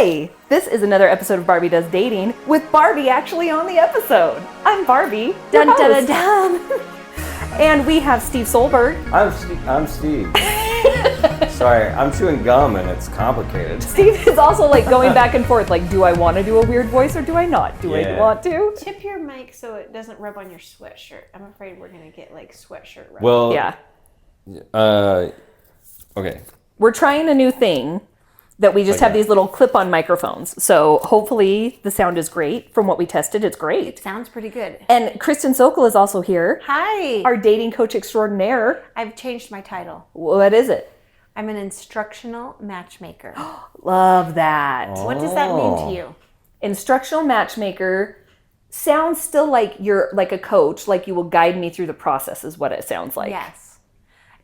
Hi! This is another episode of Barbie Does Dating with Barbie actually on the episode. I'm Barbie. Dun dun dun dun. And we have Steve Solberg. I'm Steve. Sorry, I'm chewing gum and it's complicated. Steve is also like going back and forth, like, do I want to do a weird voice or do I not? Do I want to? Tip your mic so it doesn't rub on your sweatshirt. I'm afraid we're gonna get like sweatshirt rub. Well, Yeah. Okay. We're trying a new thing that we just have these little clip-on microphones. So hopefully the sound is great. From what we tested, it's great. Sounds pretty good. And Kristin Sokol is also here. Hi. Our dating coach extraordinaire. I've changed my title. What is it? I'm an instructional matchmaker. Love that. What does that mean to you? Instructional matchmaker sounds still like you're like a coach, like you will guide me through the process is what it sounds like. Yes.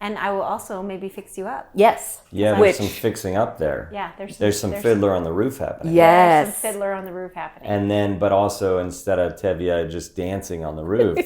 And I will also maybe fix you up. Yes. Yeah, Which- there's some fixing up there. Yeah, There's some fiddler on the roof happening. Yes. There's some fiddler on the roof happening. And then, but also instead of Tevye just dancing on the roof,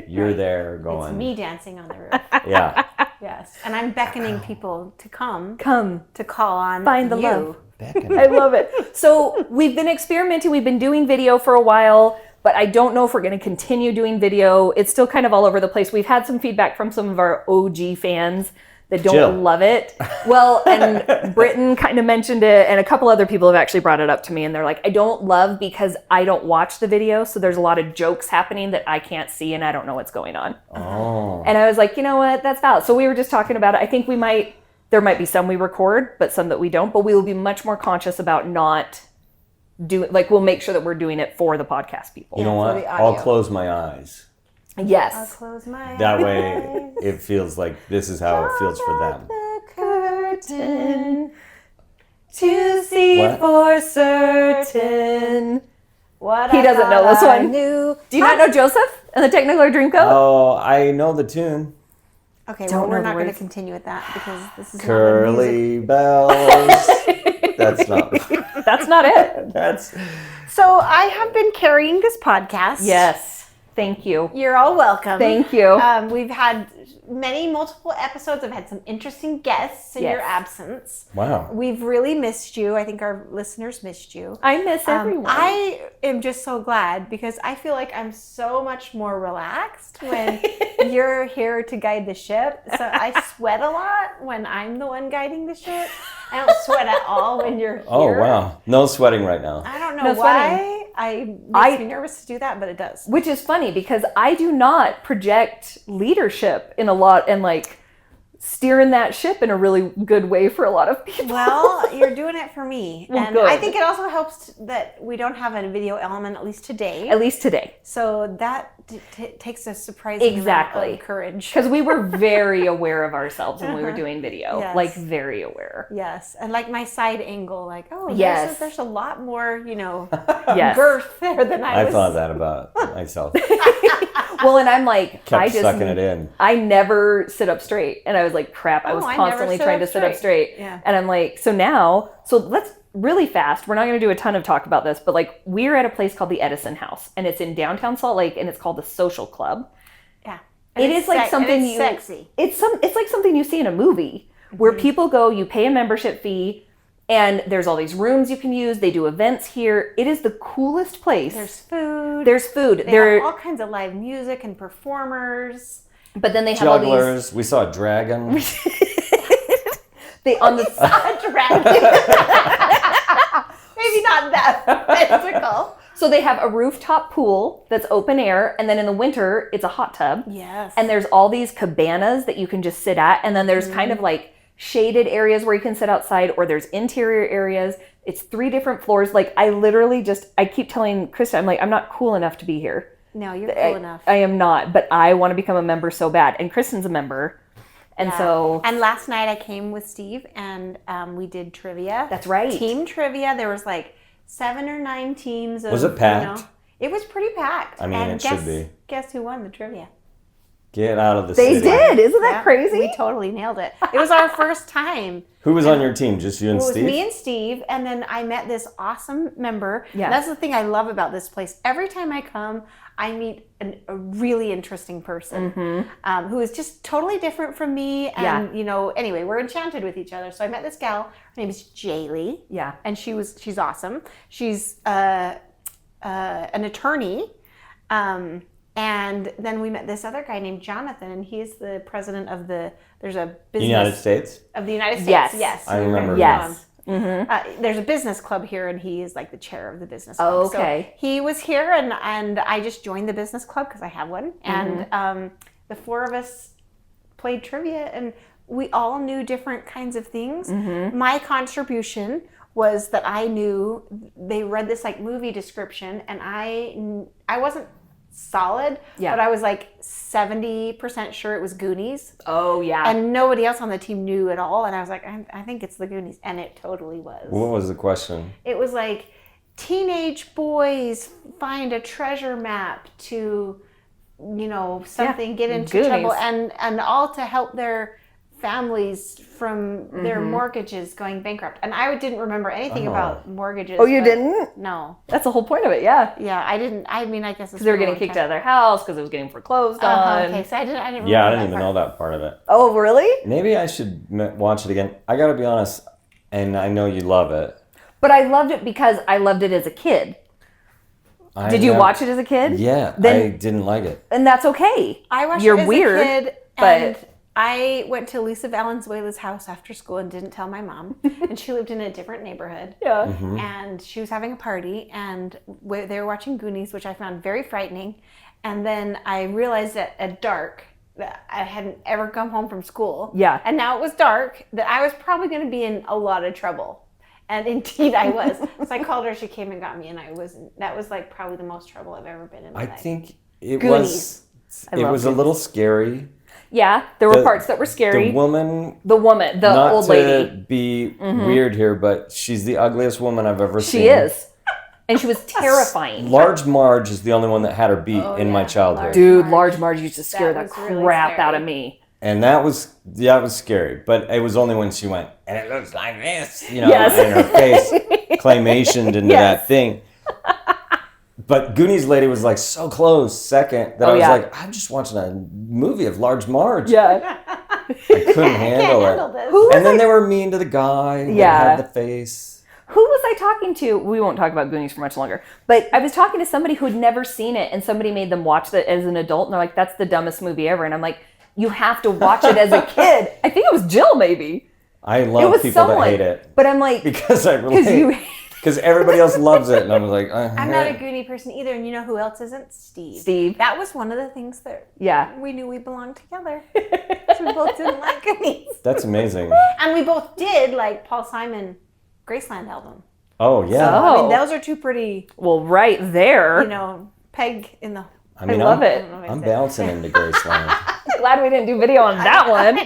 you're there going. It's me dancing on the roof. Yeah. Yes. And I'm beckoning people to come Come. to call on Find the you. love. Beckoning. I love it. So we've been experimenting. We've been doing video for a while, but I don't know if we're going to continue doing video. It's still kind of all over the place. We've had some feedback from some of our OG fans that don't Jill. love it. Well, and Britton kind of mentioned it, and a couple other people have actually brought it up to me, and they're like, I don't love because I don't watch the video, so there's a lot of jokes happening that I can't see, and I don't know what's going on. Oh. And I was like, you know what, that's valid. So we were just talking about it. I think there might be some we record, but some that we don't, but we will be much more conscious about not doing, like we'll make sure that we're doing it for the podcast people. You know for what? the I'll audio. close my eyes. I'll Yes. close my That eyes. way it feels like this is how it feels for them. The curtain. To see What? for certain. What He I doesn't know thought this I one. knew. Do you not know Joseph and the Technicolor Dreamcoat? Oh, I know the tune. Okay, Don't well, we're know the not going to words. continue with that because this is not a music. Curly bells. That's not. That's not it. That's. So I have been carrying this podcast. Yes. Thank you. You're all welcome. Thank you. We've had multiple episodes. I've had some interesting guests in Yes. your absence. Wow. We've really missed you. I think our listeners missed you. I miss everyone. I am just so glad because I feel like I'm so much more relaxed when you're here to guide the ship. So I sweat a lot when I'm the one guiding the ship. I don't sweat at all when you're here. Oh wow. No sweating right now. I don't know No why. Makes me nervous to do that, but it does. Which is funny because I do not project leadership in a lot and like steering that ship in a really good way for a lot of people. Well, you're doing it for me. Well, and good. I think it also helps that we don't have a video element, at least today. At least today. So that takes a surprising Exactly. amount of courage. Because we were very aware of ourselves when we were doing video. Yes. Like very aware. Yes, and like my side angle, like, oh, Yes. there's a lot more, Yes. girth there than I I was. thought that about myself. Well, and I'm like, Kept sucking it in. I never sit up straight. And I was like, crap, I was I never constantly sit trying up to sit up straight. Yeah. And I'm like, so let's really fast. We're not going to do a ton of talk about this, but like we're at a place called the Edison House and it's in downtown Salt Lake and it's called the Social Club. Yeah. It is like something it's sexy. It's like something you see in a movie where people go, you pay a membership fee and there's all these rooms you can use. They do events here. It is the coolest place. There's food. There's food. They have all kinds of live music and performers. But then they have all these Jugglers. We saw a dragon. on the A dragon. Maybe not that physical. So they have a rooftop pool that's open air, and then in the winter, it's a hot tub. Yes. And there's all these cabanas that you can just sit at, and then there's kind of like shaded areas where you can sit outside, or there's interior areas. It's 3 different floors. Like I keep telling Krista, I'm like, I'm not cool enough to be here. No, you're cool enough. I am not, but I want to become a member so bad. And Kristen's a member. And so And last night I came with Steve and we did trivia. That's right. Team trivia. There was like 7 or 9 teams. Was it packed? It was pretty packed. I mean, and it should be. Guess who won the trivia? Get out of the They city. did. Isn't that Yeah, crazy? We totally nailed it. It was our first time. Who was on your team? Just you and It was Steve? me and Steve, and then I met this awesome member. Yeah. That's the thing I love about this place. Every time I come, I meet a really interesting person who is just totally different from me. And, anyway, we're enchanted with each other. So I met this gal. Her name is Jaylee. Yeah. And she's awesome. She's an attorney. And then we met this other guy named Jonathan, and he's the president of there's a business. United States? Of the United States, Yes. yes. I remember. Yes. There's a business club here, and he is like the chair of the business club. Oh, okay. So he was here, and I just joined the business club because I have one. And the four of us played trivia, and we all knew different kinds of things. My contribution was that I knew they read this like movie description, and I wasn't solid, but I was like 70% sure it was Goonies. Oh, yeah. And nobody else on the team knew at all. And I was like, I think it's the Goonies. And it totally was. What was the question? It was like, teenage boys find a treasure map to, something, get into Goonies. trouble. And all to help their families from their mortgages going bankrupt. And I didn't remember anything about mortgages. Oh, you didn't? No. That's the whole point of it, yeah. Yeah, I didn't. I mean, I guess it's Because they were getting kicked out of their house because it was getting foreclosed on. Okay, so I didn't remember Yeah, I that didn't even part. know that part of it. Oh, really? Maybe I should watch it again. I gotta be honest, and I know you love it. But I loved it because I loved it as a kid. Did you watch it as a kid? Yeah, Then- I didn't like it. And that's okay. I watched You're it as weird, a kid, but- and I went to Lisa Valenzuela's house after school and didn't tell my mom. And she lived in a different neighborhood. Yeah. And she was having a party, and they were watching Goonies, which I found very frightening. And then I realized at dark that I hadn't ever come home from school. Yeah. And now it was dark, that I was probably going to be in a lot of trouble. And indeed I was. So I called her, she came and got me, and that was like probably the most trouble I've ever been in my I life. think it Goonies. was love a little scary. Yeah, there were parts that were scary. The woman, The woman, the not old to lady. be weird here, but she's the ugliest woman I've ever seen. She is. And she was terrifying. Large Marge is the only one that had her beat in my childhood. Dude, Large Marge used to scare the was really crap scary. out of me. And that was scary. But it was only when she went, and it looks like this, Yes. and her face claymationed into Yes. that thing. But Goonies lady was like so close second that I was like, I'm just watching a movie of Large Marge. Yeah. I couldn't handle it. this. Who was And then they were mean to the guy that Yeah. had the face. Who was I talking to? We won't talk about Goonies for much longer. But I was talking to somebody who had never seen it, and somebody made them watch it as an adult, and they're like, that's the dumbest movie ever. And I'm like, you have to watch it as a kid. I think it was Jill, maybe. I It love was people someone. that hate it. But I'm like, Because I because you... relate. Because everybody else loves it. And I was like, I'm not a Goonie person either, and you know who else isn't? Steve. Steve. That was one of the things that Yeah. we knew we belonged together. So we both didn't like Goonies. That's amazing. And we both did like Paul Simon Graceland album. Oh, yeah. So, I Oh. mean, those are two pretty, Well, right there. peg in the... I mean, love it. I'm bouncing into Graceland. Glad we didn't do video on that one.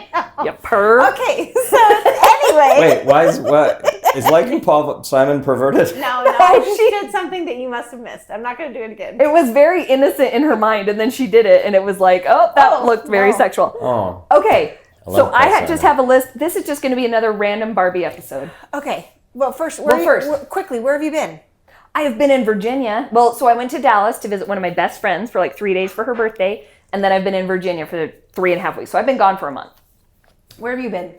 You perv. Okay, so anyway. Wait, is liking Paul Simon perverted? No, I just did something that you must have missed. I'm not going to do it again. It was very innocent in her mind, and then she did it, and it was like, oh, that looked very no. sexual. Oh. Okay, love so I Paul just Simon. have a list. This is just going to be another random Barbie episode. Okay, well, first, quickly, where have you been? I have been in Virginia. Well, so I went to Dallas to visit one of my best friends for like 3 days for her birthday, and then I've been in Virginia for 3.5 weeks. So I've been gone for a month. Where have you been?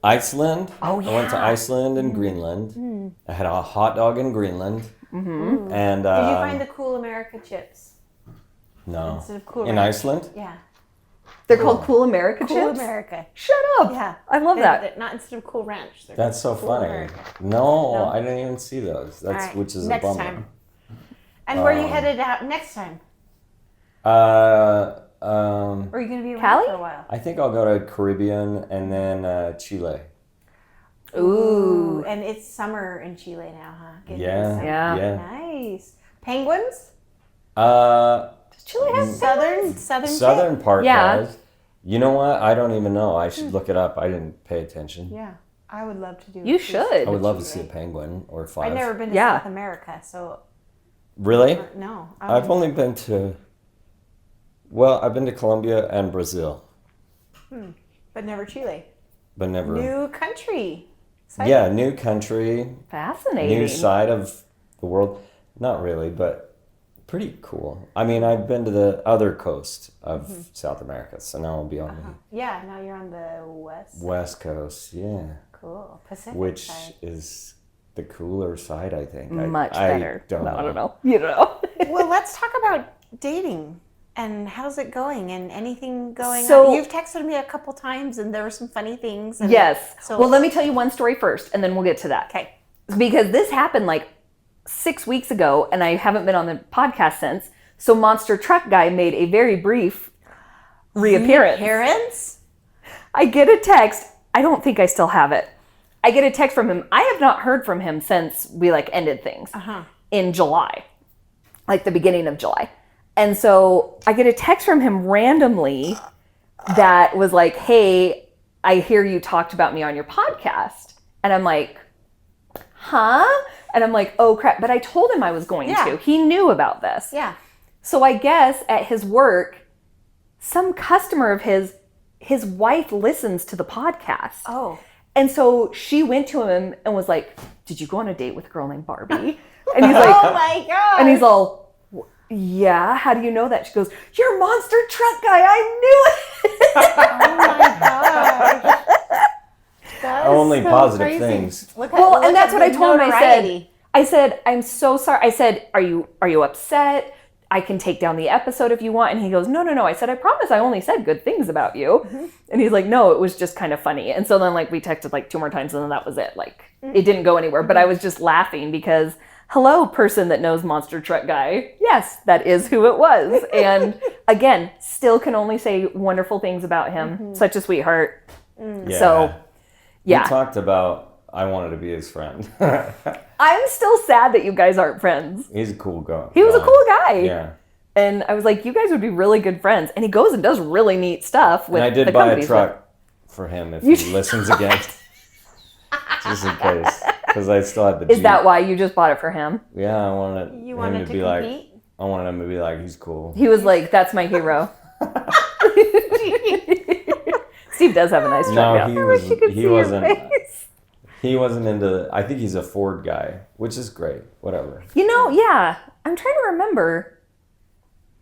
Iceland. Oh, I went to yeah. Iceland and Greenland. I had a hot dog in Greenland. Mm-hmm. And Did you find the Cool America chips? no Instead of Cool in Ranch? Iceland? Yeah. They're called Cool America Cool chips? America. Shut up. Yeah. I love that. They're not instead of Cool Ranch. They're That's so Cool funny. America. No, No? I didn't even see those. That's All right, which is next a bummer. time. And where are you headed out next time? Uh, Or are you going to be around Cali? for a while? I think I'll go to Caribbean and then Chile. Ooh. And it's summer in Chile now, huh? Getting Yeah. into summer. Yeah. Nice. Penguins? Does Chile have Southern tip? part Yeah. does. You know what? I don't even know. I should look it up. I didn't pay attention. Yeah. I would love to do You a cruise should. I would love to Chile. see a penguin or 5. I've never been to Yeah. South America, so Really? no. I've only been to Well, I've been to Colombia and Brazil, But never Chile. but never. New country. Yeah, new country, Fascinating. new side of the world. Not really, but pretty cool. I mean, I've been to the other coast of South America, so now I'll be on Yeah, now you're on the west. the West Coast. Yeah, Cool. Pacific which side. is the cooler side, I think. Much better. I don't know. You don't know. Well, let's talk about dating and how's it going and anything going So- on. You've texted me a couple times and there were some funny things. And Yes. So, Well, let me tell you one story first, and then we'll get to that. Okay. Because this happened like 6 weeks ago, and I haven't been on the podcast since. So Monster Truck Guy made a very brief reappearance. Parents? I get a text. I don't think I still have it. I get a text from him. I have not heard from him since we like ended things in July, like the beginning of July. And so I get a text from him randomly that was like, hey, I hear you talked about me on your podcast. And I'm like, huh? And I'm like, oh crap. But I told him I was going to. He knew about this. Yeah. So I guess at his work, some customer of his wife listens to the podcast. Oh. And so she went to him and was like, did you go on a date with a girl named Barbie? And he's like, Oh my God. and he's all, yeah, how do you know that? She goes, you're Monster Truck Guy. I knew it. Oh my gosh. That is Only so positive crazy. things. Look at, Well, look and that's at what I the told him. notoriety. I said, I'm so sorry. I said, are you upset? I can take down the episode if you want. And he goes, no. I said, I promise I only said good things about you. And he's like, no, it was just kind of funny. And so then like we texted like 2 more times and then that was it. Like it didn't go anywhere. But I was just laughing because hello, person that knows Monster Truck Guy. Yes, that is who it was. And again, still can only say wonderful things about him. Such a sweetheart. Yeah. So yeah. We talked about I wanted to be his friend. I'm still sad that you guys aren't friends. He's a cool guy. He was a cool guy. Yeah. And I was like, you guys would be really good friends. And he goes and does really neat stuff with And I did the buy a companies truck for him if he listens again. Just in case. Because I still have the Is Jeep. that why you just bought it for him? Yeah, I wanted You him wanted to to be compete? like, I wanted him to be like, he's cool. He was like, that's my hero. Steve does have a nice truck No, now. he wasn't into, I think he's a Ford guy, which is great. Whatever. You know, yeah. I'm trying to remember.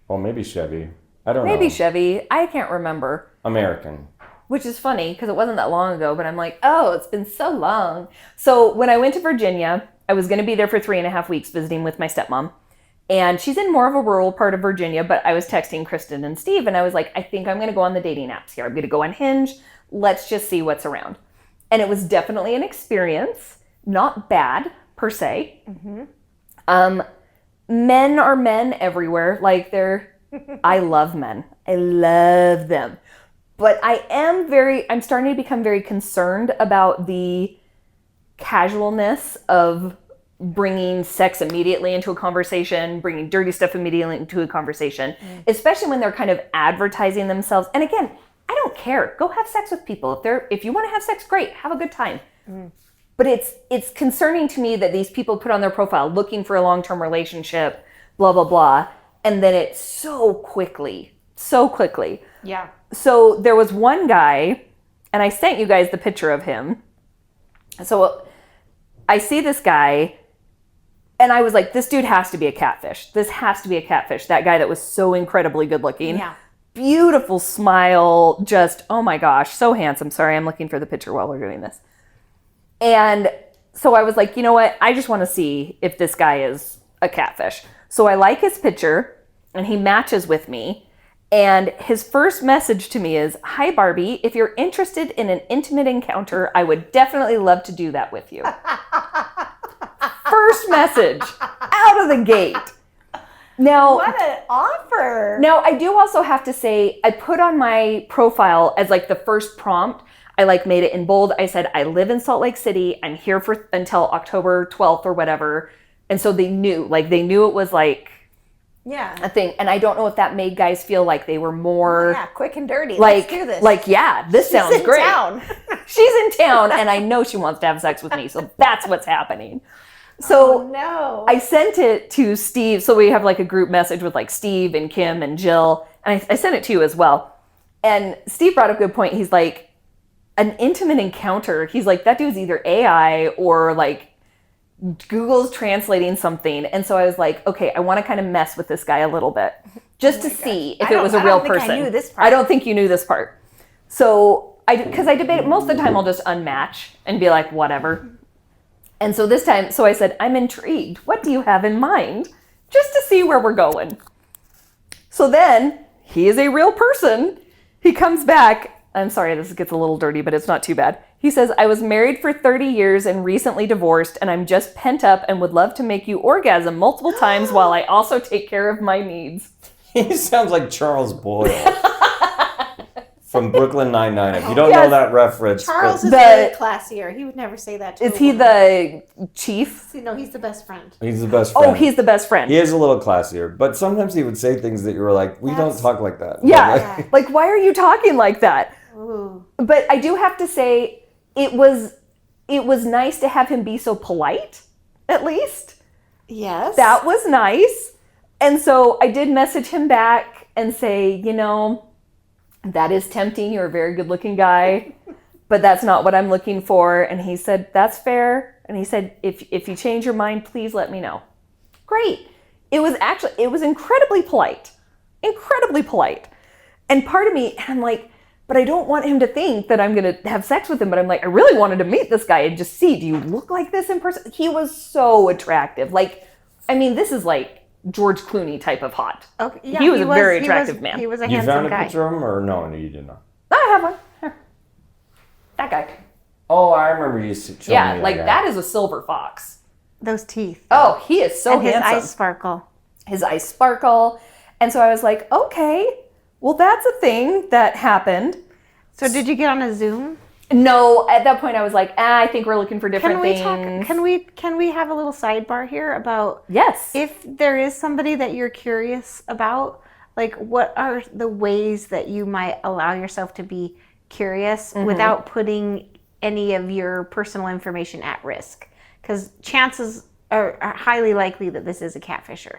Well, maybe Chevy. I don't know. Maybe Chevy. I can't remember. American. Which is funny because it wasn't that long ago, but I'm like, oh, it's been so long. So when I went to Virginia, I was going to be there for 3.5 weeks visiting with my stepmom. And she's in more of a rural part of Virginia, but I was texting Kristin and Steve, and I was like, I think I'm going to go on the dating apps here. I'm going to go on Hinge. Let's just see what's around. And it was definitely an experience. Not bad, per se. Men are men everywhere. Like, I love men. I love them. But I'm starting to become very concerned about the casualness of bringing sex immediately into a conversation, bringing dirty stuff immediately into a conversation, especially when they're kind of advertising themselves. And again, I don't care. Go have sex with people. If you want to have sex, great. Have a good time. But it's concerning to me that these people put on their profile looking for a long-term relationship, blah, blah, blah. And then it's so quickly. Yeah. So there was one guy, and I sent you guys the picture of him. So I see this guy, and I was like, this dude has to be a catfish. This has to be a catfish. That guy that was so incredibly good looking. Yeah. Beautiful smile, just, oh my gosh, so handsome. Sorry, I'm looking for the picture while we're doing this. And so I was like, you know what? I just want to see if this guy is a catfish. So I like his picture, and he matches with me. And his first message to me is, hi, Barbie. If you're interested in an intimate encounter, I would definitely love to do that with you. First message out of the gate. Now, What an offer. Now, I do also have to say, I put on my profile as like the first prompt, I like made it in bold. I said, I live in Salt Lake City. I'm here until October 12th or whatever. And so they knew it was like Yeah. a thing. And I don't know if that made guys feel like they were more Yeah, quick and dirty. like, Let's do this. like, yeah, this sounds She's in great. town. She's in town and I know she wants to have sex with me. So that's what's happening. So Oh, no. I sent it to Steve. So we have like a group message with like Steve and Kim and Jill. And I sent it to you as well. And Steve brought up a good point. He's like, an intimate encounter. He's like, that dude's either AI or like Google's translating something. And so I was like, okay, I want to kind of mess with this guy a little bit just to see if it was a real person. I knew this part. I don't think you knew this part. So because I debate, most of the time I'll just unmatch and be like, whatever. And so this time, so I said, I'm intrigued. What do you have in mind? Just to see where we're going. So then he is a real person. He comes back. I'm sorry, this gets a little dirty, but it's not too bad. He says, I was married for 30 years and recently divorced, and I'm just pent up and would love to make you orgasm multiple times while I also take care of my needs. He sounds like Charles Boyle from Brooklyn Nine-Nine. If you don't know that reference. Charles is very classier. He would never say that to Is he the chief? No, he's the best friend. He's the best friend. Oh, he's the best friend. He is a little classier, but sometimes he would say things that you were like, we don't talk like that. Yeah, like, why are you talking like that? Ooh. But I do have to say, it was nice to have him be so polite, at least. Yes. That was nice. And so I did message him back and say, you know, that is tempting. You're a very good looking guy, but that's not what I'm looking for. And he said, that's fair. And he said, if you change your mind, please let me know. Great. It was incredibly polite. Incredibly polite. And part of me, I'm like, but I don't want him to think that I'm going to have sex with him. But I'm like, I really wanted to meet this guy and just see, do you look like this in person? He was so attractive. Like, I mean, this is like George Clooney type of hot. Okay, yeah, he was a very attractive man. He was a You handsome found a guy. picture of him, or no, you did not? I have one. Here. That guy. Oh, I remember you showing Yeah, me like guy. that is a silver fox. Those teeth. Oh, he is so and his handsome. eyes sparkle. His eyes sparkle. And so I was like, okay, well, that's a thing that happened. So did you get on a Zoom? No, at that point I was like, I think we're looking for different things. Can we have a little sidebar here about Yes. if there is somebody that you're curious about, like what are the ways that you might allow yourself to be curious without putting any of your personal information at risk? Because chances are highly likely that this is a catfisher.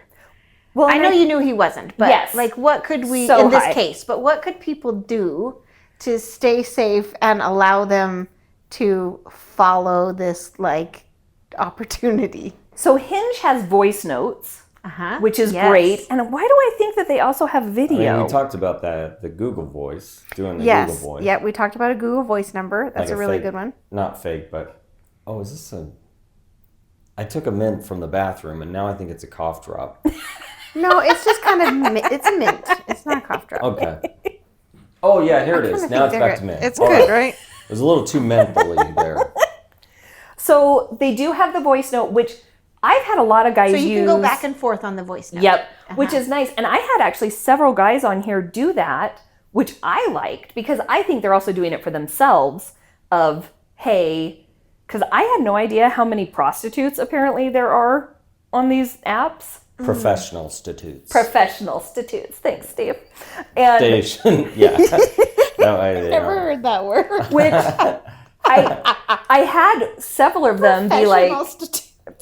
Well, I know you knew he wasn't, but yes, like what could we, so in this high. case, but what could people do to stay safe and allow them to follow this like opportunity? So Hinge has voice notes, which is Yes. great. And why do I think that they also have I video? mean, we talked about that, the Google Voice, doing the Yes. Google Voice. Yeah, we talked about a Google Voice number. That's Like a really fake- good one. Not fake, but, oh, is this a... I took a mint from the bathroom, and now I think it's a cough drop. No, it's just kind of, it's a mint. It's not a cough drop. Okay. Oh, yeah, here it is. Now it's back to mint. It's All good, right? It was a little too mentally there. So they do have the voice note, which I've had a lot of guys So use. you can go back and forth on the voice note. Yep, which is nice. And I had actually several guys on here do that, which I liked because I think they're also doing it for themselves of, hey, because I had no idea how many prostitutes apparently there are on these apps. Professional statutes. Professional statutes. Thanks, Steve. And Station. Yeah. No, I Never heard that word. which I had several of them be like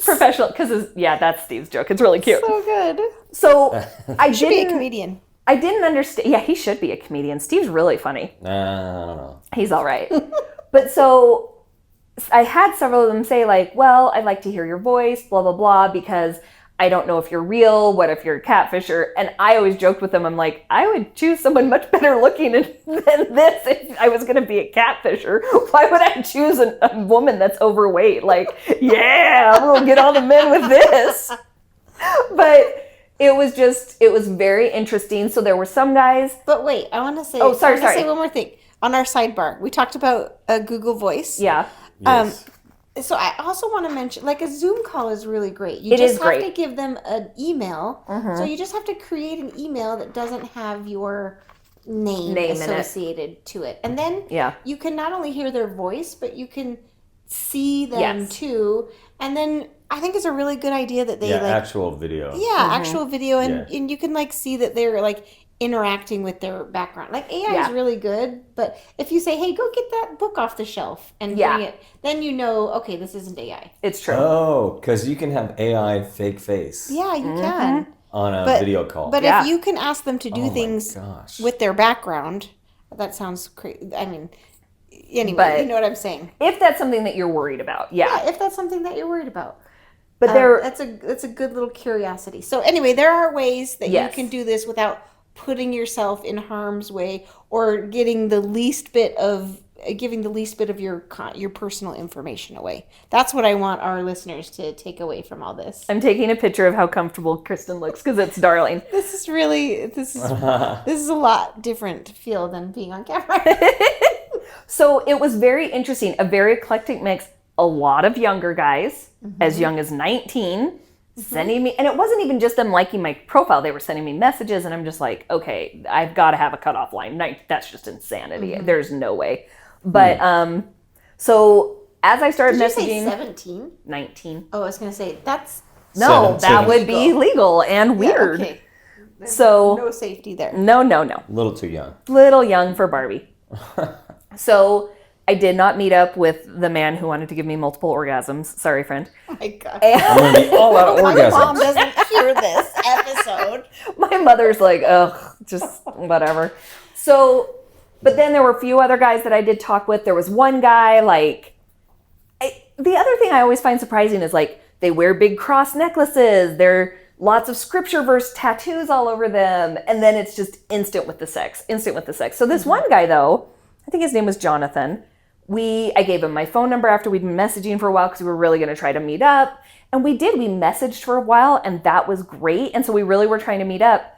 professional because that's Steve's joke. It's really cute. So good. So I Should be a didn't. comedian. I didn't understand. Yeah, he should be a comedian. Steve's really funny. I don't know. He's all right. But so I had several of them say like, well, I'd like to hear your voice, blah, blah, blah, because I don't know if you're real. What if you're a catfisher? And I always joked with them. I'm like, I would choose someone much better looking than this if I was going to be a catfisher. Why would I choose a woman that's overweight? Like, yeah, I'm going to get all the men with this. But it was very interesting. So there were some guys. But wait, I want to say. Sorry. Say one more thing. On our sidebar, we talked about a Google Voice. Yeah. Yes. So I also want to mention, like a Zoom call is really great. You It just is have great. to give them an email. So you just have to create an email that doesn't have your name in it. associated to it. And then Yeah. you can not only hear their voice, but you can see them Yes. too. And then I think it's a really good idea that they Yeah, like actual video. actual video and Yeah. and you can like see that they're like interacting with their background. Like AI Yeah. is really good, but if you say, hey, go get that book off the shelf and Yeah. bring it, then you know, okay, this isn't AI. It's true. Oh, because you can have AI fake face. Yeah, you can. on a video call. But Yeah. if you can ask them to do Oh my things gosh. with their background, that sounds crazy. I mean, anyway, But- you know what I'm saying. If that's something that you're worried about, Yeah, if that's something that you're worried about. But That's a good little curiosity. So anyway, there are ways that Yes. you can do this without putting yourself in harm's way or getting the least bit of giving the least bit of your personal information away. That's what I want our listeners to take away from all this. I'm taking a picture of how comfortable Kristin looks because it's darling. This is a lot different feel than being on camera. So it was very interesting, a very eclectic mix. A lot of younger guys, as young as 19, sending me, and it wasn't even just them liking my profile. They were sending me messages, and I'm just like, okay, I've got to have a cutoff line. That's just insanity. There's no way. But so as I started Did you say messaging, 17? 19. Oh, I was going to say that's No, 17. that would be illegal and weird. Yeah, okay. There's So no safety there. no. A little too young. Little young for Barbie. So I did not meet up with the man who wanted to give me multiple orgasms. Sorry, friend. Oh my God. I'm going to be all out of My mom orgasms. doesn't hear this episode. My mother's like, ugh, just whatever. So, but then there were a few other guys that I did talk with. There was one guy, the other thing I always find surprising is they wear big cross necklaces. There are lots of scripture verse tattoos all over them. And then it's just instant with the sex. So this one guy though, I think his name was Jonathan. I gave him my phone number after we'd been messaging for a while because we were really going to try to meet up. And we messaged for a while and that was great. And so we really were trying to meet up.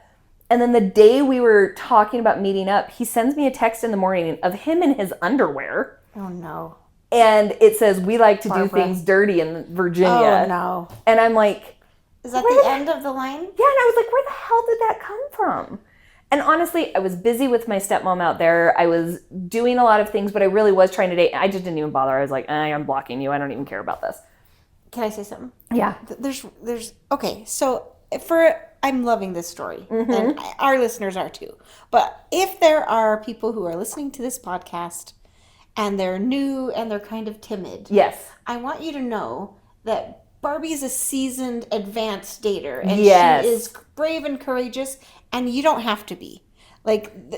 And then the day we were talking about meeting up, he sends me a text in the morning of him in his underwear. Oh no. And it says, we like to do Barbara. things dirty in Virginia. Oh no. And I'm like, Is that Where the end of the line? yeah. And I was like, where the hell did that come from? And honestly, I was busy with my stepmom out there. I was doing a lot of things, but I really was trying to date. I just didn't even bother. I was like, I'm blocking you. I don't even care about this. Can I say something? Yeah. There's okay. So I'm loving this story, and our listeners are too. But if there are people who are listening to this podcast and they're new and they're kind of timid, Yes. I want you to know that Barbie is a seasoned, advanced dater, and Yes. she is brave and courageous, and you don't have to be.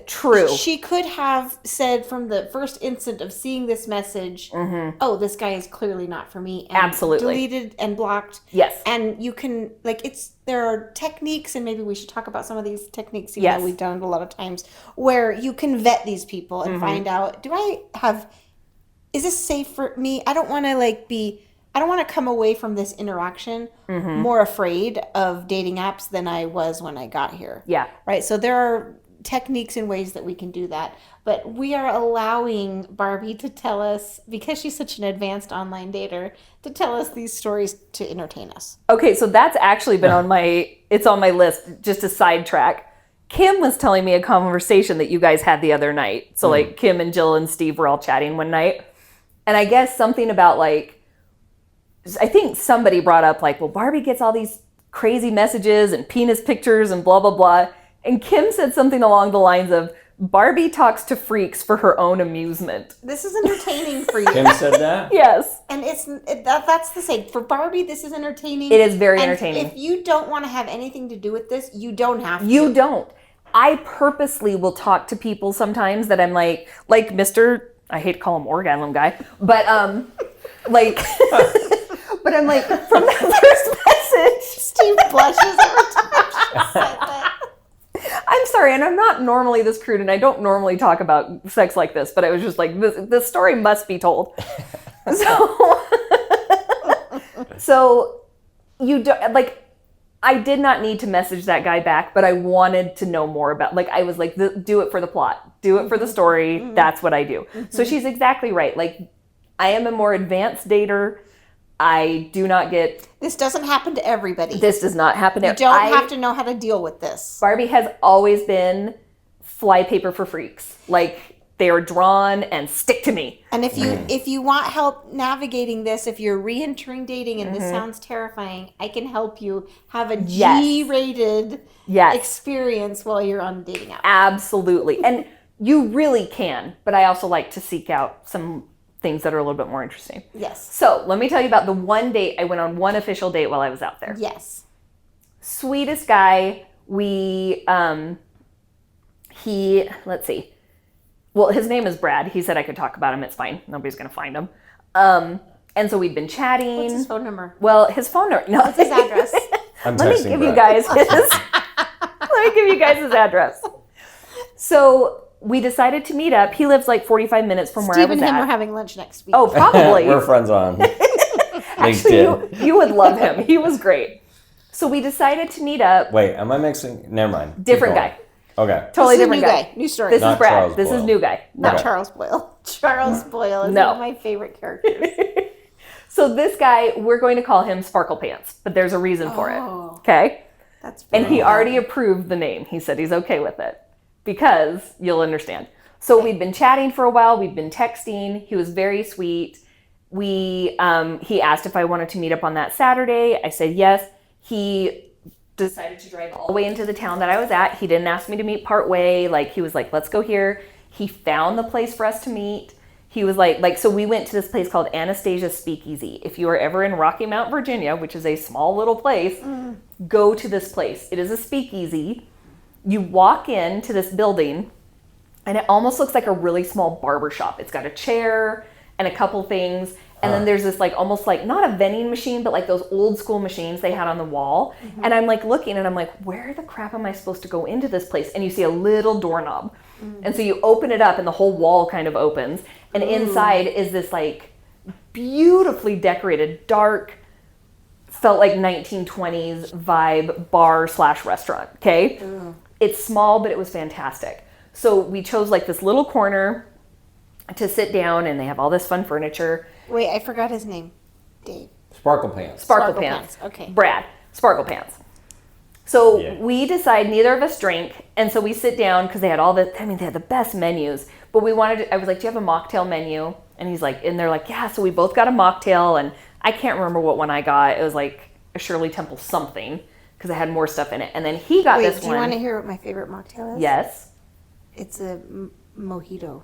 True. She could have said from the first instant of seeing this message, oh, this guy is clearly not for me. And Absolutely. deleted and blocked. Yes. And you can, there are techniques, and maybe we should talk about some of these techniques, even Yes. though we've done it a lot of times, where you can vet these people and find out, is this safe for me? I don't want to come away from this interaction more afraid of dating apps than I was when I got here. Yeah. Right. So there are techniques and ways that we can do that. But we are allowing Barbie to tell us, because she's such an advanced online dater, to tell us these stories to entertain us. Okay, so that's actually been on my list, just a sidetrack. Kim was telling me a conversation that you guys had the other night. So Kim and Jill and Steve were all chatting one night. And I guess something about I think somebody brought up well, Barbie gets all these crazy messages and penis pictures and blah, blah, blah. And Kim said something along the lines of, Barbie talks to freaks for her own amusement. This is entertaining for you. Kim said that? Yes. And that's the same. For Barbie, this is entertaining. It is very And entertaining. if you don't want to have anything to do with this, you don't have to. You don't. I purposely will talk to people sometimes that I'm like Mr. I hate to call him orgasm guy, but but I'm like, from that first message, Steve blushes every time she said that. I'm sorry, and I'm not normally this crude, and I don't normally talk about sex like this, but I was just like, this story must be told. So you don't I did not need to message that guy back, but I wanted to know more about, I was like, do it for the plot, do it for the story. That's what I do. So she's exactly right. I am a more advanced dater. I do not get. This doesn't happen to everybody. This does not happen. You don't have to know how to deal with this. Barbie has always been flypaper for freaks. They are drawn and stick to me. And if you want help navigating this, if you're re-entering dating and this sounds terrifying, I can help you have a G-rated experience while you're on a dating app. Absolutely. And you really can, but I also like to seek out some things that are a little bit more interesting. Yes. So let me tell you about the one date. I went on one official date while I was out there. Yes. Sweetest guy. Let's see. Well, his name is Brad. He said I could talk about him. It's fine. Nobody's going to find him. And so we'd been chatting. What's his phone number? Well, his phone number. No. What's his address? I'm Let me texting give you Brad. guys his. Let me give you guys his address. So we decided to meet up. He lives like 45 minutes from where I Steve was and him at. are having lunch next week. Oh, probably. We're friends on Actually, LinkedIn. you would love him. He was great. So we decided to meet up. Wait, am I mixing? Never mind. Keep Different going. guy. Okay. Totally This is a different new guy. guy. New story. This is Not Brad. Charles This is Boyle. new guy. Not Okay. Charles Boyle. Charles Boyle is No. one of my favorite characters. So this guy, we're going to call him Sparkle Pants, but there's a reason for it. Oh. Okay? That's And he very already approved the name. He said he's okay with it because you'll understand. So we'd been chatting for a while. We'd been texting. He was very sweet. He asked if I wanted to meet up on that Saturday. I said yes. He decided to drive all the way into the town that I was at. He didn't ask me to meet part way. Like, he was like, let's go here. He found the place for us to meet. He was like, so we went to this place called Anastasia's Speakeasy. If you are ever in Rocky Mount, Virginia, which is a small little place, go to this place. It is a speakeasy. You walk into this building, and it almost looks like a really small barber shop. It's got a chair and a couple things. And then there's this like almost like not a vending machine, but like those old school machines they had on the wall. And I'm like looking and I'm like, where the crap am I supposed to go into this place? And you see a little doorknob. And so you open it up and the whole wall kind of opens. And inside is this like beautifully decorated, dark, felt like 1920s vibe bar / restaurant. Okay. It's small, but it was fantastic. So we chose like this little corner to sit down, and they have all this fun furniture. Wait, I forgot his name. Dave. Sparkle Pants. Sparkle Pants. Okay. Brad. Sparkle Pants. So Yeah. we decide neither of us drink, and so we sit down because they had they had the best menus. But I was like, do you have a mocktail menu? And he's like, and they're like, yeah. So we both got a mocktail, and I can't remember what one I got. It was like a Shirley Temple something because it had more stuff in it. And then he got this do one. you want to hear what my favorite mocktail is? Yes. It's a mojito.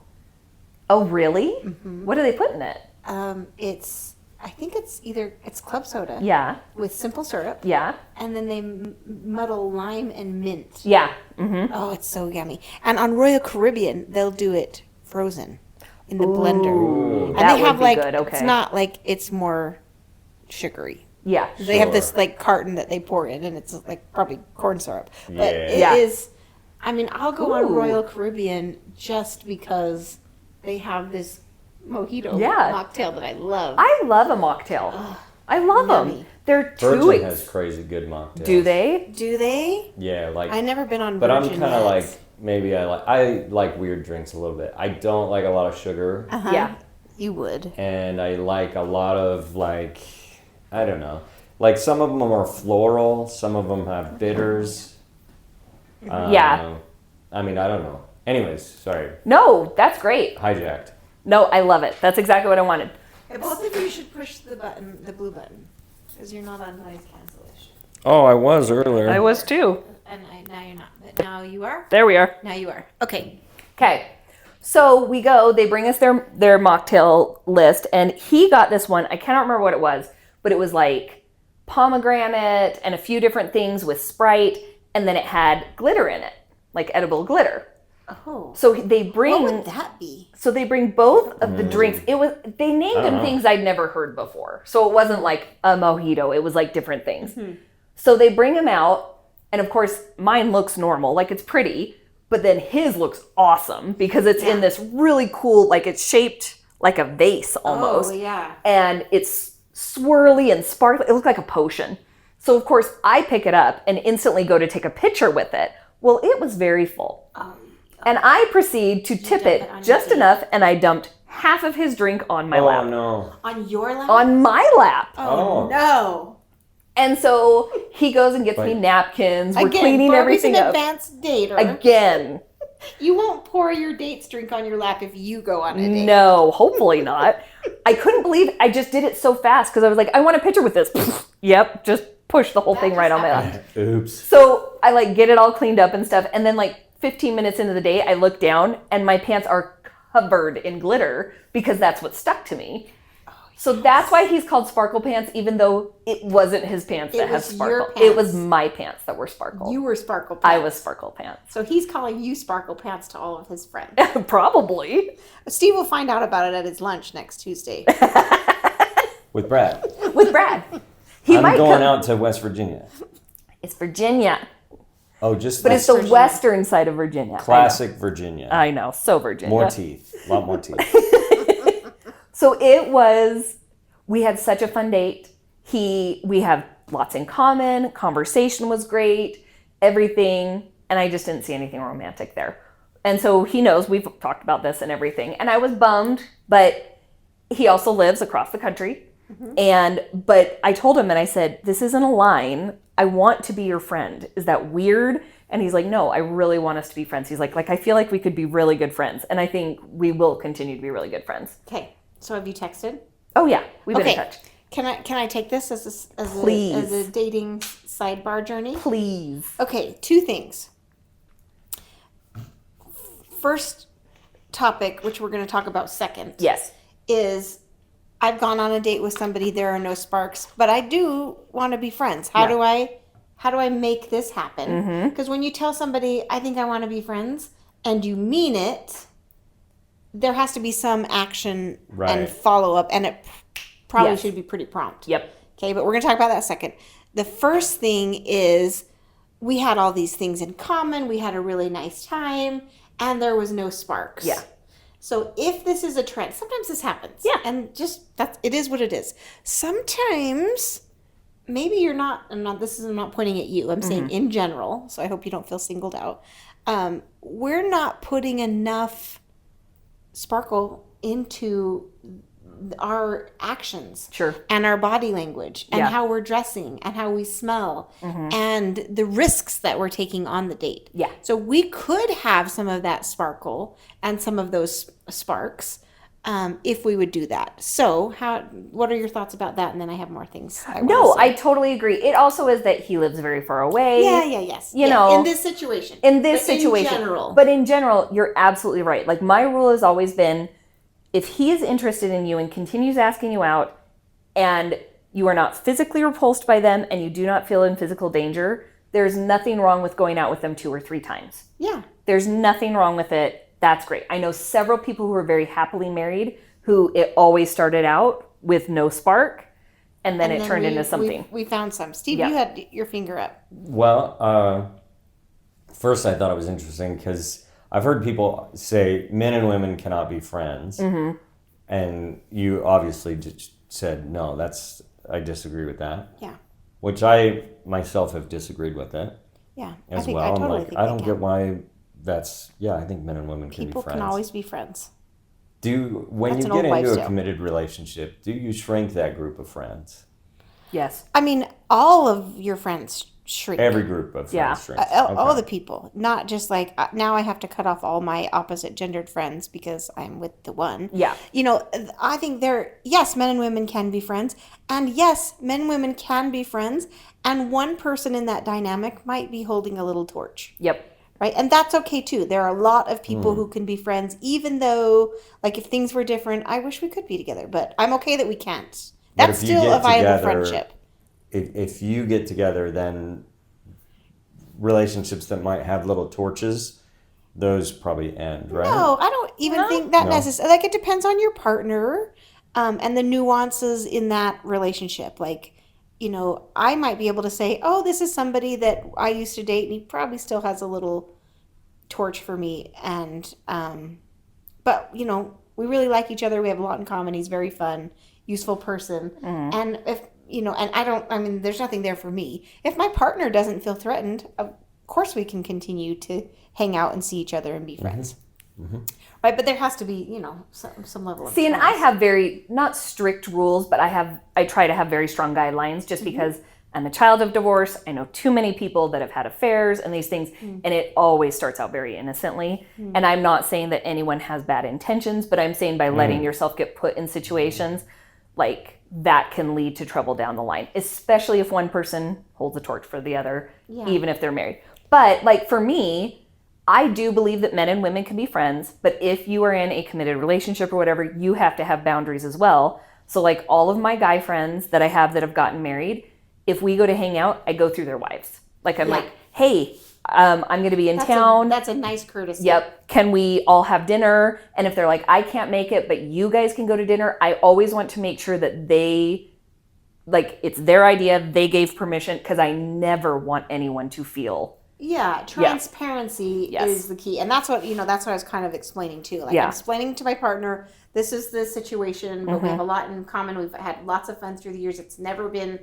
Oh, really? Mm-hmm. What do they put in it? I think it's club soda. Yeah. With simple syrup. Yeah. And then they muddle lime and mint. Yeah. Mm-hmm. Oh, it's so yummy. And on Royal Caribbean, they'll do it frozen in the blender. Ooh. And That they have would be like, good, okay. it's not like it's more sugary. Yeah. They have this Sure. like carton that they pour in, and it's like probably corn syrup. But Yeah. it Yeah. is, I mean, I'll go on Ooh. Royal Caribbean just because they have this mojito Yeah. mocktail that I love. I love a mocktail. I love them. yummy. They're Virgin too. has crazy good mocktails. Do they? Do they? Yeah, like. I've never been on But I'm Virgin kind of yet. like maybe I like weird drinks a little bit. I don't like a lot of sugar, Uh-huh. Yeah. You would. and I like a lot of like I don't know. Like some of them are more floral, some of them have bitters. Yeah. I mean, I don't know. Anyways, sorry, No, that's great. hijacked. No, I love it. That's exactly what I wanted. Both of you should push the button, the blue button, because you're not on noise cancellation. Oh, I was earlier. I was too. And now you're not. But now you are. There we are. Now you are. Okay. Okay. So we go, they bring us their mocktail list, and he got this one. I cannot remember what it was, but it was like pomegranate and a few different things with Sprite, and then it had glitter in it, like edible glitter. Oh. So they bring What would that be? So they bring both of the drinks. They named them Uh-huh. things I'd never heard before. So it wasn't like a mojito. It was like different things. So they bring them out, and of course mine looks normal, like it's pretty, but then his looks awesome because it's in this really cool, like it's shaped like a vase almost. Oh, yeah. And it's swirly and sparkly. It looked like a potion. So of course I pick it up and instantly go to take a picture with it. Well, it was very full. And I proceed to tip dump it it on just your enough, and I dumped half of his drink on my Oh lap. no. On your lap? On my lap. Oh. No. And so he goes and gets me Right. napkins. We're Again, cleaning Barbie's everything an up. advanced dater. Again. You won't pour your date's drink on your lap if you go on a date. No, hopefully not. I couldn't believe I just did it so fast because I was like, I want a picture with this. Yep, just push the whole thing right on my lap. Oops. So I like get it all cleaned up and stuff. And then like 15 minutes into the day, I look down and my pants are covered in glitter because that's what stuck to me. So that's why he's called Sparkle Pants, even though it wasn't his pants that had was your sparkle. It was pants. my pants that were sparkle. You were Sparkle Pants. I was Sparkle Pants. So he's calling you Sparkle Pants to all of his friends. Probably. Steve will find out about it at his lunch next Tuesday. With Brad. With Brad. I'm going out to West Virginia. It's Virginia. Oh, just But it's the western side of Virginia. Classic Virginia. I know. So Virginia. More teeth. A lot more teeth. So we had such a fun date. We have lots in common. Conversation was great. Everything. And I just didn't see anything romantic there. And so he knows we've talked about this and everything. And I was bummed, but he also lives across the country. But I told him and I said, this isn't a line. I want to be your friend. Is that weird? And he's like, no, I really want us to be friends. He's like, I feel like we could be really good friends. And I think we will continue to be really good friends. Okay. So have you texted? Oh yeah. We've been in touch. Can I take this as Please. a dating sidebar journey? Please. Okay, 2 things. First topic, which we're going to talk about second. Yes. Is I've gone on a date with somebody, there are no sparks, but I do want to be friends. How do I make this happen? Because when you tell somebody, I think I want to be friends, and you mean it, there has to be some action and follow up, and it probably should be pretty prompt. Yep. Okay, but we're going to talk about that second. The first thing is we had all these things in common. We had a really nice time, and there was no sparks. Yeah. So if this is a trend, sometimes this happens. Yeah. And it is what it is. Sometimes maybe you're not, I'm not pointing at you. I'm saying in general, so I hope you don't feel singled out. We're not putting enough sparkle into our actions. Sure. And our body language and how we're dressing and how we smell and the risks that we're taking on the date. Yeah. So we could have some of that sparkle and some of those sparks if we would do that. So what are your thoughts about that? And then I have more things. I totally agree. It also is that he lives very far away. Yes. You know, in this situation. In general. But in general, you're absolutely right. Like my rule has always been, if he is interested in you and continues asking you out and you are not physically repulsed by them and you do not feel in physical danger, there's nothing wrong with going out with them 2 or 3 times. Yeah. There's nothing wrong with it. That's great. I know several people who are very happily married who it always started out with no spark and then it turned into something. We found some. Steve, you had your finger up. Well, first I thought it was interesting because I've heard people say men and women cannot be friends. And you obviously just said, no, I disagree with that. Yeah. Which I myself have disagreed with it. Yeah. As I well. totally I'm like, think I don't get why I think men and women can be People friends. can always be friends. When That's you an get old into wives' a tale. committed relationship, do you shrink that group of friends? Yes. I mean, all of your friends shrink. Every group of friends shrinks. All the people, not just like now I have to cut off all my opposite gendered friends because I'm with the one. Yeah. You know, I think yes, men and women can be friends. And yes, men and women can be friends. And one person in that dynamic might be holding a little torch. Yep. Right. And that's okay too. There are a lot of people who can be friends, even though like if things were different, I wish we could be together, but I'm okay that we can't. That's still a viable friendship. If you get together, then relationships that might have little torches, those probably end, right? No, I don't even think that necessarily. Like, it depends on your partner and the nuances in that relationship. Like, you know, I might be able to say, oh, this is somebody that I used to date, and he probably still has a little torch for me. And, but, you know, we really like each other. We have a lot in common. He's a very fun, useful person. And if, you know, and there's nothing there for me. If my partner doesn't feel threatened, of course we can continue to hang out and see each other and be friends. Right, but there has to be, you know, some level of See, and I trust. have very, not strict rules, but I try to have very strong guidelines just because I'm a child of divorce. I know too many people that have had affairs and these things, and it always starts out very innocently. And I'm not saying that anyone has bad intentions, but I'm saying by letting yourself get put in situations like that can lead to trouble down the line, especially if one person holds a torch for the other, even if they're married. But like for me, I do believe that men and women can be friends, but if you are in a committed relationship or whatever, you have to have boundaries as well. So like all of my guy friends that I have that have gotten married, if we go to hang out, I go through their wives. Like I'm like, hey, I'm going to be in town. That's a nice courtesy. Yep. Can we all have dinner? And if they're like, I can't make it, but you guys can go to dinner, I always want to make sure that they, like, it's their idea, they gave permission, because I never want anyone to feel. Yeah, transparency is the key. And that's what, that's what I was kind of explaining too. Like I'm explaining to my partner, this is the situation, but we have a lot in common. We've had lots of fun through the years. It's never been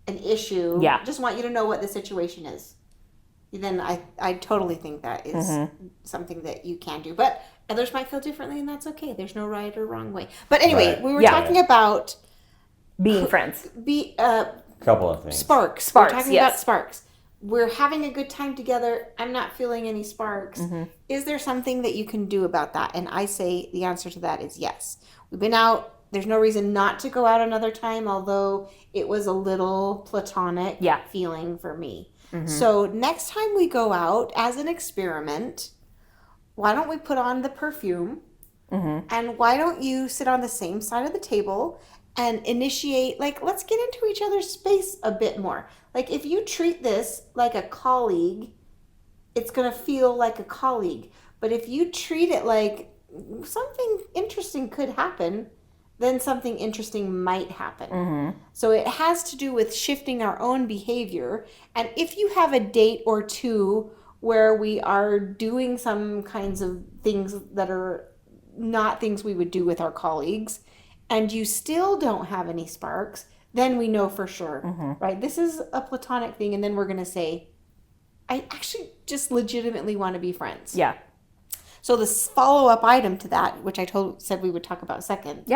an issue. Yeah. Just want you to know what the situation is. Then I totally think that is something that you can do. But others might feel differently, and that's okay. There's no right or wrong way. But anyway, we were talking about being friends. Couple of things. Sparks. We're talking about sparks. We're having a good time together. I'm not feeling any sparks. Is there something that you can do about that? And I say the answer to that is yes. We've been out. There's no reason not to go out another time, although it was a little platonic feeling for me. So next time we go out as an experiment, why don't we put on the perfume? And why don't you sit on the same side of the table and initiate, like, let's get into each other's space a bit more. Like, if you treat this like a colleague, it's going to feel like a colleague. But if you treat it like something interesting could happen, then something interesting might happen. So it has to do with shifting our own behavior. And if you have a date or two where we are doing some kinds of things that are not things we would do with our colleagues, and you still don't have any sparks, then we know for sure, right? This is a platonic thing, and then we're going to say, I actually just legitimately want to be friends. Yeah. So the follow-up item to that, which I said we would talk about second,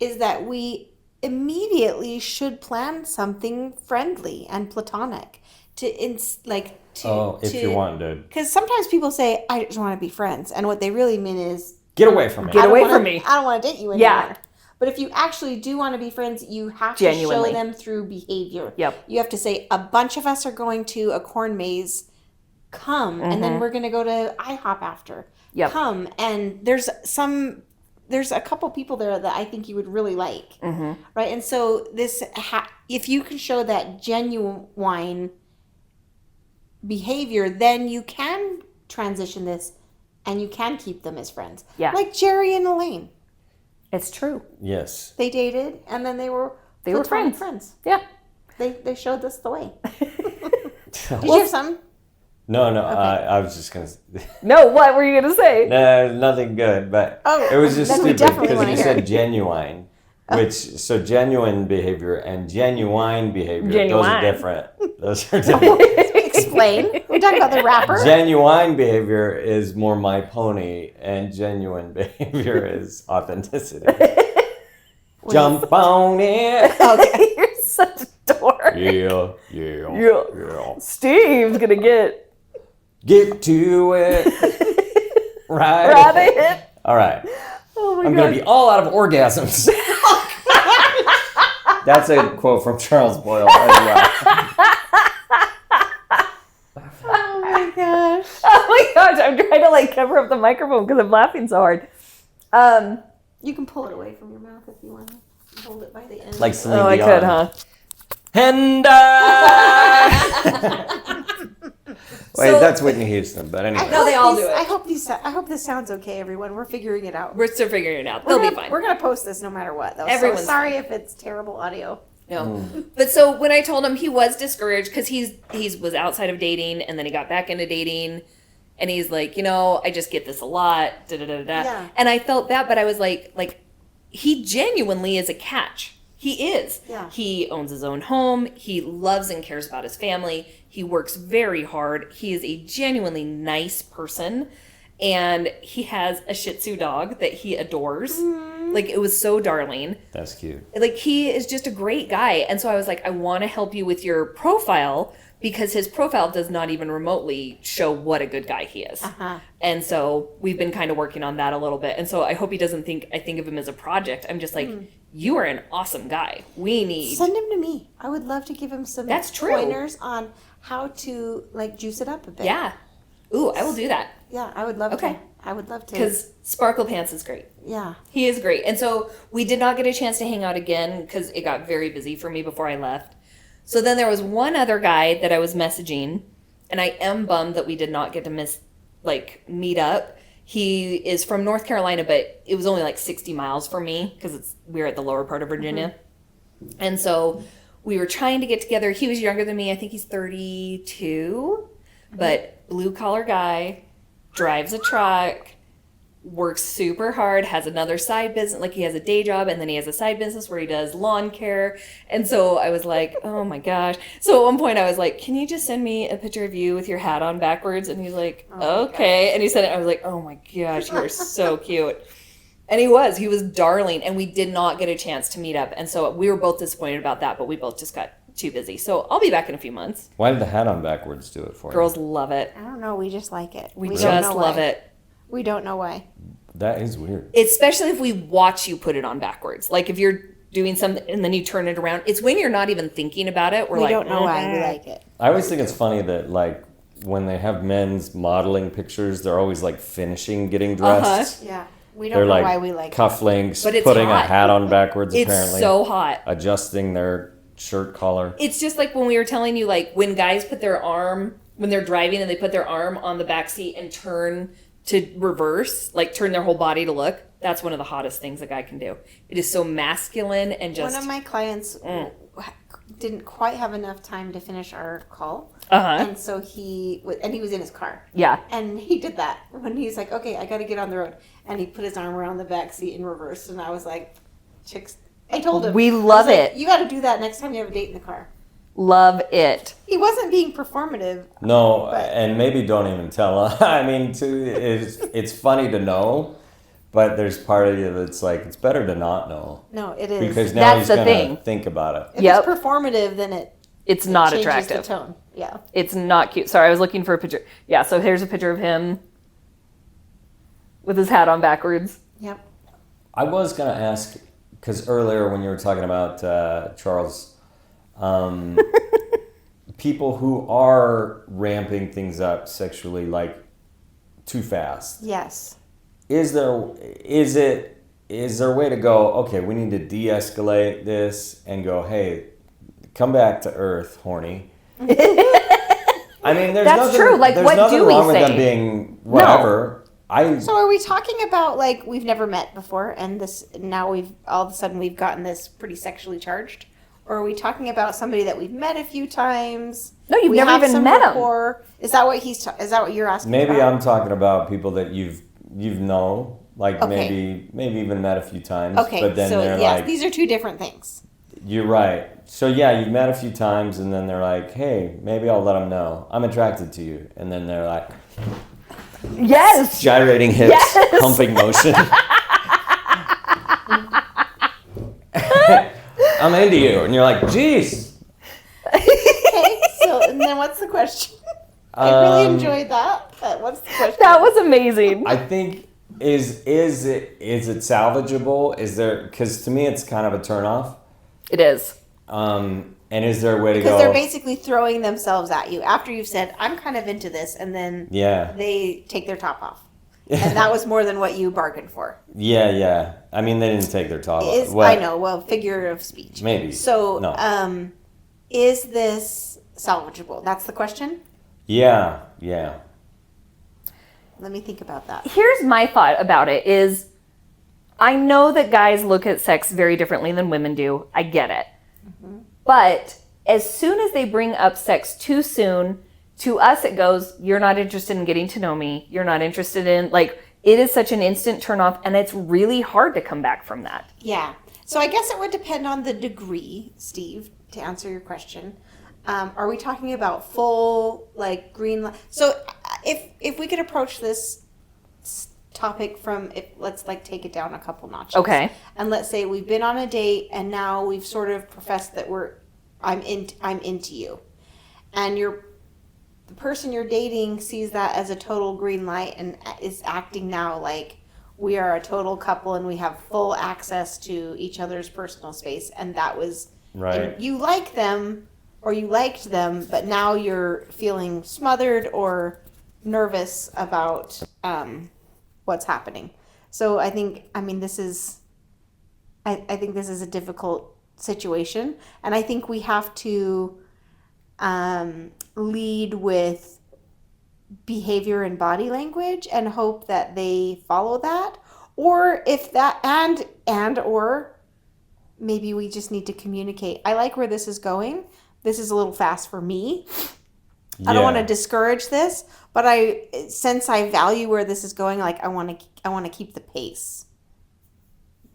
is that we immediately should plan something friendly and platonic if you want to. Because sometimes people say, I just want to be friends, and what they really mean is, get away from me. Get away from me. I don't want to date you anymore. But if you actually do want to be friends, you have to show them through behavior. You have to say, a bunch of us are going to a corn maze. Come, and then we're going to go to IHOP after. Come, and there's a couple people there that I think you would really like, right? And so if you can show that genuine behavior, then you can transition this, and you can keep them as friends. Like Jerry and Elaine. It's true. Yes. They dated, and then they were friends. Yeah. They showed us the way. Did you have some? No, Okay. I was just going to... No, what were you going to say? No, nothing good, but it was just then we stupid definitely because wanna you hear said it. genuine, so genuine behavior and genuine behavior, those are different. Those are different. Explain. We're talking about the rapper. Genuine behavior is more my pony, and genuine behavior is authenticity. Jump on it. Okay. You're such a dork. Yeah. Steve's going to Get to it. Right. Rabbit. All right. Oh my I'm God. going to be all out of orgasms. That's a quote from Charles Boyle as well. Oh my gosh. Oh my gosh, I'm trying to cover up the microphone because I'm laughing so hard. You can pull it away from your mouth if you want to hold it by the end. Like Celine I Dion. could, huh? And wait, that's Whitney Houston, but anyway. No, they all do it. I hope this sounds okay, everyone. We're figuring it out. We're still figuring it out. They'll be fine. We're gonna post this no matter what, though. Everyone's so sorry if it's terrible audio. No. But so when I told him, he was discouraged because he was outside of dating, and then he got back into dating, and he's like, I just get this a lot. Yeah. And I felt bad, but I was like he genuinely is a catch. He is. Yeah. He owns his own home. He loves and cares about his family. He works very hard. He is a genuinely nice person. And he has a Shih Tzu dog that he adores. It was so darling. That's cute. He is just a great guy. And so I was like, I want to help you with your profile because his profile does not even remotely show what a good guy he is. And so we've been kind of working on that a little bit. And so I hope he doesn't think I think of him as a project. I'm just like, you are an awesome guy. We need... Send him to me. I would love to give him some pointers on how to juice it up a bit. Yeah. Ooh, I will do that. Yeah, I would love Okay. to. I would love to. Because Sparkle Pants is great. Yeah. He is great. And so we did not get a chance to hang out again because it got very busy for me before I left. So then there was one other guy that I was messaging, and I am bummed that we did not get to meet up. He is from North Carolina, but it was only like 60 miles from me because we're at the lower part of Virginia. Mm-hmm. And so we were trying to get together. He was younger than me. I think he's 32, but blue collar guy, drives a truck, works super hard, has another side business, like he has a day job, and then he has a side business where he does lawn care. And so I was like, oh my gosh. So at one point I was like, can you just send me a picture of you with your hat on backwards? And he's like, okay. And he said it. I was like, oh my gosh, you are so cute. And he was darling. And we did not get a chance to meet up. And so we were both disappointed about that, but we both just got too busy. So I'll be back in a few months. Why did the hat on backwards do it for Girls love it. I don't know. We just like it. We just love it. We don't know why. That is weird. Especially if we watch you put it on backwards. Like if you're doing something and then you turn it around. It's when you're not even thinking about it. We don't know why we like it. I always think it's funny that like when they have men's modeling pictures, they're always like finishing getting dressed. Yeah. We don't know why we like cufflinks, but it's putting hot. a hat on backwards It's apparently. so hot. Adjusting their shirt collar. It's just like when we were telling you, like when guys put their arm, when they're driving and they put their arm on the back seat and turn to reverse, like turn their whole body to look. That's one of the hottest things a guy can do. It is so masculine and just... One of my clients didn't quite have enough time to finish our call. Uh-huh. And so he was in his car. Yeah. And he did that when he's like, okay, I got to get on the road. And he put his arm around the back seat in reverse. And I was like, chicks, I told him. We love it. You got to do that next time you have a date in the car. Love it. He wasn't being performative. No, and maybe don't even tell. I mean, it's funny to know, but there's part of you that's like, it's better to not know. No, it is. Because now That's he's the going to thing. think about it. If it's performative, then it's not changes attractive. the tone. Yeah. It's not cute. Sorry, I was looking for a picture. Yeah, so here's a picture of him with his hat on backwards. Yep. I was going to ask, because earlier when you were talking about Charles, people who are ramping things up sexually like too fast. Yes. Is there a way to go, okay, we need to de-escalate this and go, hey, come back to earth, horny. I mean, there's That's nothing, true. Like, there's what nothing do we wrong with say? them being whatever. So are we talking about like we've never met before and now we've all of a sudden we've gotten this pretty sexually charged? Or are we talking about somebody that we've met a few times? No, you've never even met him. Is that what is that what you're asking? Maybe about? I'm talking about people that you've known, like maybe even met a few times. Okay, but then so they're yes, like, these are two different things. You're right. So yeah, you've met a few times, and then they're like, hey, maybe I'll let them know I'm attracted to you, and then they're like, yes, gyrating hips, yes! pumping motion. I'm into you, and you're like, geez. Okay, so and then what's the question? I really enjoyed that. What's the question? That was amazing. I think is it salvageable? Is there, because to me it's kind of a turnoff. It is. And is there a way to go? Because they're basically throwing themselves at you after you've said, I'm kind of into this, and then they take their top off. And that was more than what you bargained for. Yeah. I mean, they didn't take their top off. I know, well, figure of speech. Maybe. So, no. Is this salvageable? That's the question? Yeah. Let me think about that. Here's my thought about it is I know that guys look at sex very differently than women do. I get it. Mm-hmm. But as soon as they bring up sex too soon, to us it goes, you're not interested in getting to know me. You're not interested in, like, it is such an instant turnoff, and it's really hard to come back from that. Yeah. So I guess it would depend on the degree, Steve, to answer your question. Are we talking about full, like, green light? So if we could approach this topic from, let's, like, take it down a couple notches. Okay. And let's say we've been on a date, and now we've sort of professed that I'm into you. And the person you're dating sees that as a total green light and is acting now like we are a total couple and we have full access to each other's personal space. And that was, right. And you like them or you liked them, but now you're feeling smothered or nervous about what's happening. So I think, I mean, this is, I think this is a difficult situation. And I think we have to lead with behavior and body language and hope that they follow that. Or if that, or maybe we just need to communicate. I like where this is going. This is a little fast for me. I don't want to discourage this, but since I value where this is going, like I want to keep the pace.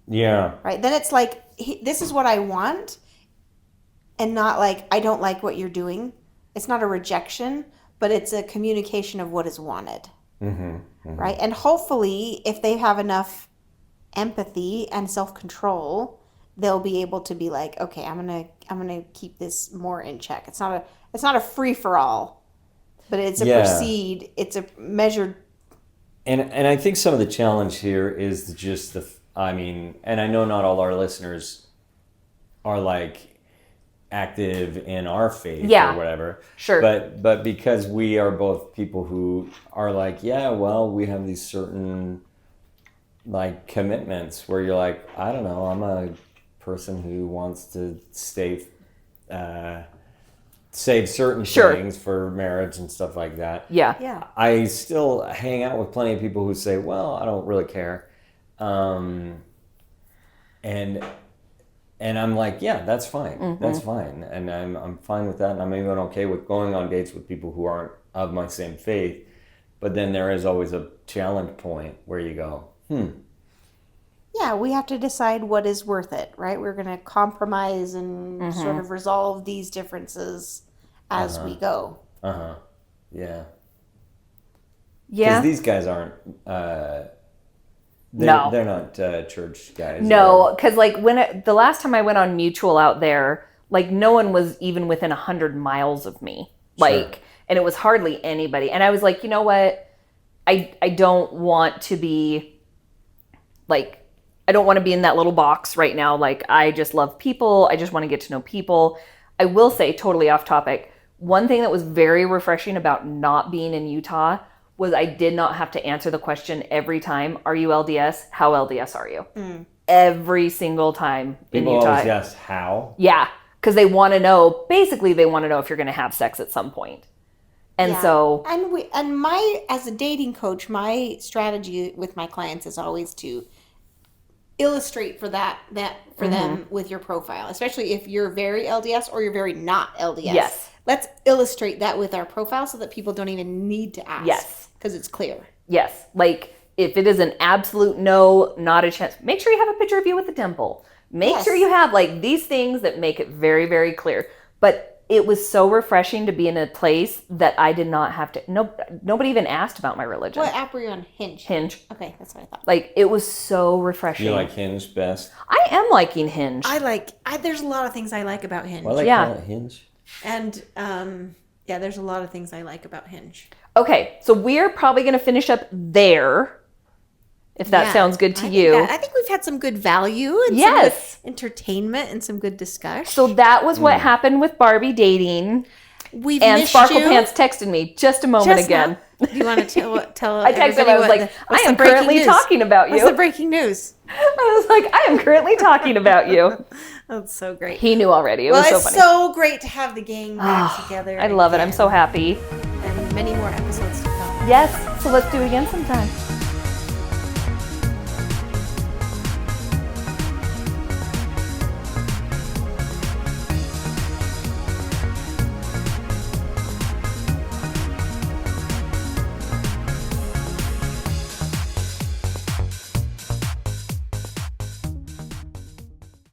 Yeah. Right. Then it's like, this is what I want, and not like, I don't like what you're doing. It's not a rejection, but it's a communication of what is wanted. Right. And hopefully, if they have enough empathy and self-control, they'll be able to be like, okay, I'm gonna keep this more in check. It's not a free for all, but it's a proceed. It's a measured. And I think some of the challenge here is just and I know not all our listeners are like active in our faith or whatever. Sure. But because we are both people who are like, yeah, well, we have these certain like commitments where you're like, I don't know, I'm a person who wants to save certain things for marriage and stuff like that. Yeah. I still hang out with plenty of people who say, well, I don't really care. And I'm like, yeah, that's fine. That's fine. And I'm fine with that. And I'm even okay with going on dates with people who aren't of my same faith. But then there is always a challenge point where you go, Yeah, we have to decide what is worth it, right? We're going to compromise and sort of resolve these differences as we go. Yeah. Yeah. Because these guys aren't, they're not church guys. No, because like the last time I went on Mutual out there, like no one was even within 100 miles of me. Like, and it was hardly anybody. And I was like, you know what? I don't want to be like, I don't want to be in that little box right now. Like, I just love people. I just want to get to know people. I will say, totally off topic, one thing that was very refreshing about not being in Utah was I did not have to answer the question every time, are you LDS? How LDS are you? Every single time in People Utah. always ask how. Yeah, because they want to know, basically they want to know if you're going to have sex at some point. And so... And my, as a dating coach, my strategy with my clients is always to illustrate for that for them with your profile, especially if you're very LDS or you're very not LDS. Yes. Let's illustrate that with our profile so that people don't even need to ask. Yes. Because it's clear. Yes. Like, if it is an absolute no, not a chance, make sure you have a picture of you with a dimple. Make sure you have, like, these things that make it very, very clear. But it was so refreshing to be in a place that I did not have to, nobody even asked about my religion. What app were you on? Hinge? Hinge. Okay, that's what I thought. Like, it was so refreshing. You like Hinge best? I am liking Hinge. There's a lot of things I like about Hinge. Well, I call it Hinge. And, there's a lot of things I like about Hinge. Okay, so we're probably going to finish up there, if that sounds good to you. I think we've had some good value and some good entertainment and some good discussion. So that was what happened with Barbie dating. We've and missed Sparkle you. Pants texted me just a moment ago. Do you want to tell I texted him, I was like, I am currently talking about you. What's the breaking news? I was like, I am currently talking about you. That's so great. He knew already. It was so funny. It's so great to have the gang back together. I love it. I'm so happy. And many more episodes to come. Yes, so let's do it again sometime.